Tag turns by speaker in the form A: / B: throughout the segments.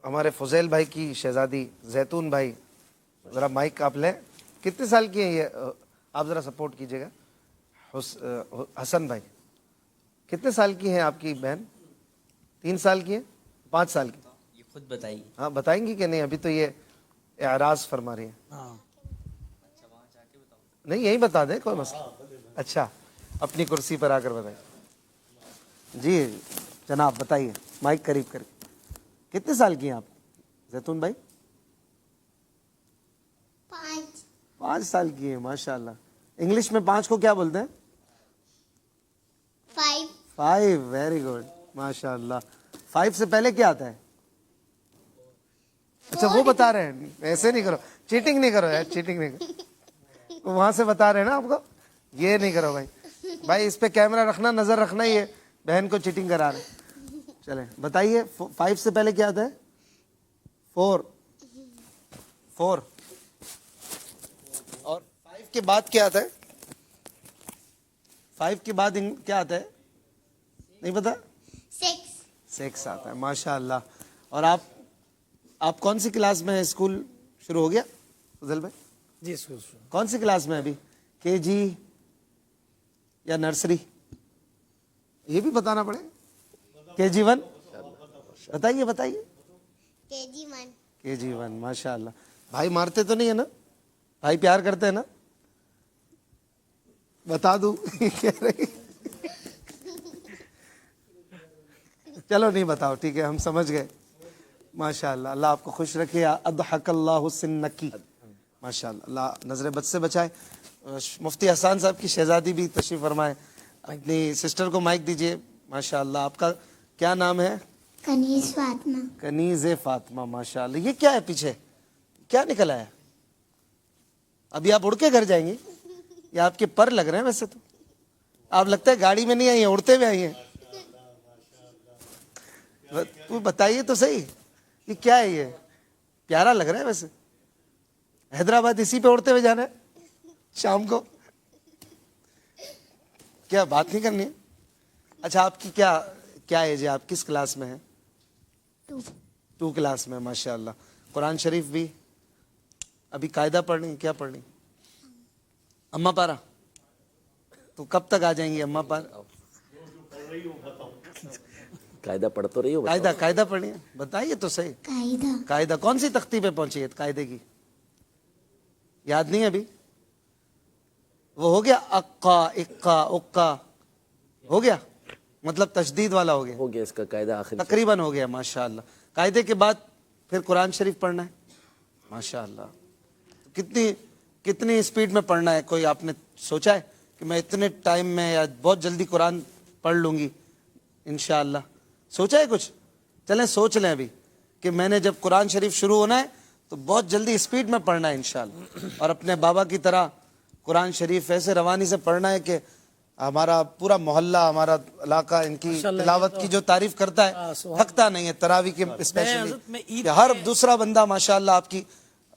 A: ہمارے فضیل بھائی کی شہزادی زیتون بھائی ذرا مائک آپ لیں. کتنے سال کی ہیں یہ؟ آپ ذرا سپورٹ کیجیے گا. حسن بھائی کتنے سال کی ہیں آپ کی بہن؟ 3 سال کی ہے؟ 5 سال کی؟
B: یہ خود بتائیے.
A: ہاں بتائیں گی کہ نہیں؟ ابھی تو یہ اعراض فرما رہی ہے. نہیں یہی بتا دیں کوئی مسئلہ. اچھا اپنی کرسی پر آ کر بتائیں. جی جناب بتائیے, مائک قریب کریں. کتنے سال کی ہیں آپ زیتون بھائی؟ 5 سال کی ہیں, ماشاء اللہ. انگلش میں 5 کو کیا بولتے ہیں؟ 5. ویری گڈ, ماشاء اللہ. 5 سے پہلے کیا آتا ہے؟ اچھا وہ بتا رہے ہیں, ایسے نہیں کرو, چیٹنگ نہیں کرو یار, چیٹنگ نہیں کرو. وہاں سے بتا رہے ہیں نا آپ کو, یہ نہیں کرو بھائی. بھائی اس پہ کیمرہ رکھنا, نظر رکھنا, ہی ہے بہن کو چیٹنگ کرا رہے ہیں. چلیں بتائیے 5 سے پہلے کیا آتا ہے؟ 4. اور 5 کے بعد کیا آتا ہے؟ 5 کے بعد کیا آتا ہے؟ نہیں پتا؟ 6 آتا ہے, ماشاء اللہ. اور آپ کون سی کلاس میں ہیں؟ اسکول شروع ہو گیا فضل بھائی؟
C: جی اسکول
A: کون سی کلاس میں ابھی؟ کے جی یا نرسری؟ یہ بھی بتانا پڑے. کے جی 1 بتائیے. کے جی 1 ماشاء اللہ. بھائی مارتے تو نہیں ہے نا؟ بھائی پیار کرتے ہیں نا؟ بتا دوں کہہ رہی. چلو نہیں بتاؤ, ٹھیک ہے ہم سمجھ گئے. ماشاء اللہ, اللہ آپ کو خوش رکھے. اضحک اللہ سنکی, ماشاء اللہ, اللہ نظر بد سے بچائے. مفتی احسان صاحب کی شہزادی بھی تشریف فرمائے. اپنی سسٹر کو مائک دیجئے. ماشاء اللہ, آپ کا کیا نام ہے؟
D: کنیز فاطمہ.
A: کنیز فاطمہ, ماشاء اللہ. یہ کیا ہے پیچھے, کیا نکل آیا؟ ابھی آپ اڑ کے گھر جائیں گے؟ یہ آپ کے پر لگ رہے ہیں ویسے تو. آپ لگتا ہے گاڑی میں نہیں آئی ہیں, اڑتے ہوئے آئی ہیں. بتائیے تو صحیح, یہ کیا ہے؟ یہ پیارا لگ رہا ہے ویسے. حیدرآباد اسی پہ اڑتے ہوئے جانا ہے شام کو؟ کیا بات نہیں کرنی ہے؟ اچھا آپ کی کیا ایج ہے؟ آپ کس کلاس میں ہیں؟ 2 کلاس میں, ماشاء اللہ. قرآن شریف بھی ابھی قاعدہ پڑھنی, کیا پڑھنی؟ اماں پارا. تو کب تک آ جائیں گی اماں پارا؟
B: قاعدہ پڑھ تو رہی ہو.
A: قاعدہ پڑھنی ہے, بتائیے تو صحیح. قاعدہ کون سی تختی پہ پہنچی ہے قاعدے کی؟ یاد نہیں ہے ابھی؟ وہ ہو گیا اقا اقا اقا, ہو گیا مطلب تشدید والا ہو گیا.
B: ہو گیا اس کا قاعدہ آخر
A: تقریباً ہو گیا, ماشاء اللہ. قاعدے کے بعد پھر قرآن شریف پڑھنا ہے, ماشاء اللہ. کتنی اسپیڈ میں پڑھنا ہے؟ کوئی آپ نے سوچا ہے کہ میں اتنے ٹائم میں یا بہت جلدی قرآن پڑھ لوں گی انشاءاللہ؟ سوچا ہے کچھ؟ چلیں سوچ لیں ابھی کہ میں نے جب قرآن شریف شروع ہونا ہے تو بہت جلدی اسپیڈ میں پڑھنا ہے انشاءاللہ, اور اپنے بابا کی طرح قرآن شریف ایسے روانی سے پڑھنا ہے کہ ہمارا پورا محلہ, ہمارا علاقہ ان کی تلاوت کی جو تعریف کرتا ہے تھکتا نہیں ہے. تراوی کے اسپیشلی ہر دوسرا بندہ ماشاءاللہ آپ کی,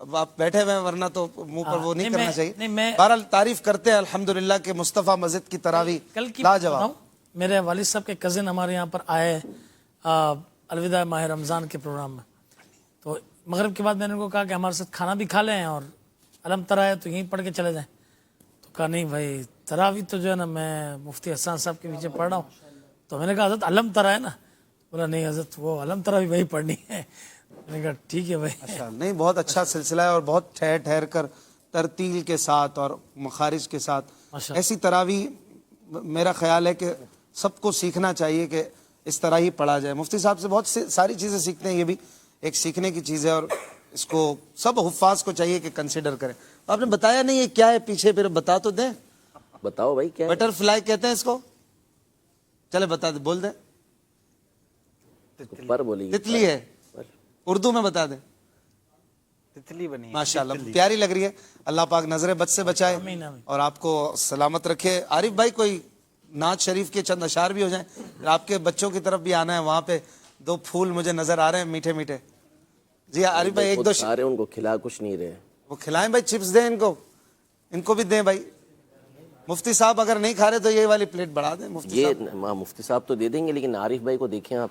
A: آپ بیٹھے ہوئے ہیں ورنہ تو منہ پر وہ نہیں کرنا چاہیے. بہرحال تعریف کرتے ہیں الحمدللہ کہ مصطفیٰ مسجد کی تراوی لاجواب.
C: میرے والد صاحب کے کزن ہمارے یہاں پر آئے الوداع ماہ رمضان کے پروگرام میں, تو مغرب کے بعد میں نے ان کو کہا کہ ہمارے ساتھ کھانا بھی کھا لیں اور علم ترا ہے تو یہیں پڑھ کے چلے جائیں. تو کہا نہیں بھائی تراوی تو جو ہے نا میں مفتی احسان صاحب کے پیچھے پڑھ رہا ہوں. تو میں نے کہا حضرت علم ترا ہے نا؟ بولا نہیں حضرت وہ علم ترا بھی وہی پڑھنی ہے. میں نے کہا ٹھیک ہے بھائی.
A: اچھا نہیں, بہت اچھا سلسلہ ہے اور بہت ٹھہر ٹھہر کر ترتیل کے ساتھ اور مخارج کے ساتھ ایسی تراوی میرا خیال ہے کہ سب کو سیکھنا چاہیے کہ اس طرح ہی پڑھا جائے. مفتی صاحب سے بہت ساری چیزیں سیکھتے ہیں, یہ بھی ایک سیکھنے کی چیز ہے اور اس کو سب حفاظ کو چاہیے کہ کنسیڈر کریں. آپ نے بتایا نہیں یہ کیا ہے پیچھے, پھر بتا تو دیں.
B: بتاؤ بھائی کیا ہے؟
A: بٹر فلائی کہتے ہیں اس کو. چلے بتا دیں, بول دیں.
B: پر بولی
A: تتلی ہے, اردو میں بتا دیں.
E: تتلی بنی
A: ماشاءاللہ پیاری لگ رہی ہے. اللہ پاک نظر بد سے بچائے اور آپ کو سلامت رکھے. عارف بھائی کوئی نعت شریف کے چند اشعار بھی ہو جائیں. آپ کے بچوں کی طرف بھی آنا ہے, وہاں پہ 2 پھول مجھے نظر آ رہے ہیں میٹھے میٹھے. جی عارف بھائی 1-2
B: سارے ان کو کھلا کچھ نہیں رہے.
A: وہ کھلائیں بھائی, چپس دیں ان کو بھی دیں بھائی. مفتی صاحب اگر نہیں کھا رہے تو یہ والی پلیٹ بڑھا دیں. مفتی
B: یہ
A: صاحب
B: مفتی صاحب تو دے دیں گے, لیکن عارف بھائی کو دیکھیں آپ,